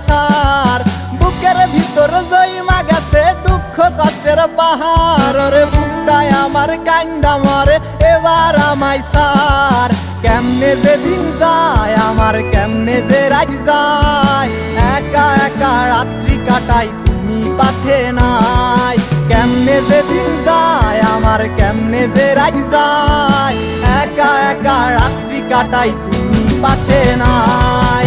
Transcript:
সার। বুকের ভিতর জইমা গেছে দুঃখ কষ্টের পাহাড়, ওরে বুকটায় আমার কান্দা মরে এবার আমায় সার। কেমনে যে দিন যায় আমার, কেমনে যে রাত যায়, একা একা রাত্রি কাটাই তুমি পাশে নাই। কেমনে যে দিন যায় আমার, কেমনে যে রাত যায়, একা একা রাত্রি কাটাই তুমি পাশে নাই।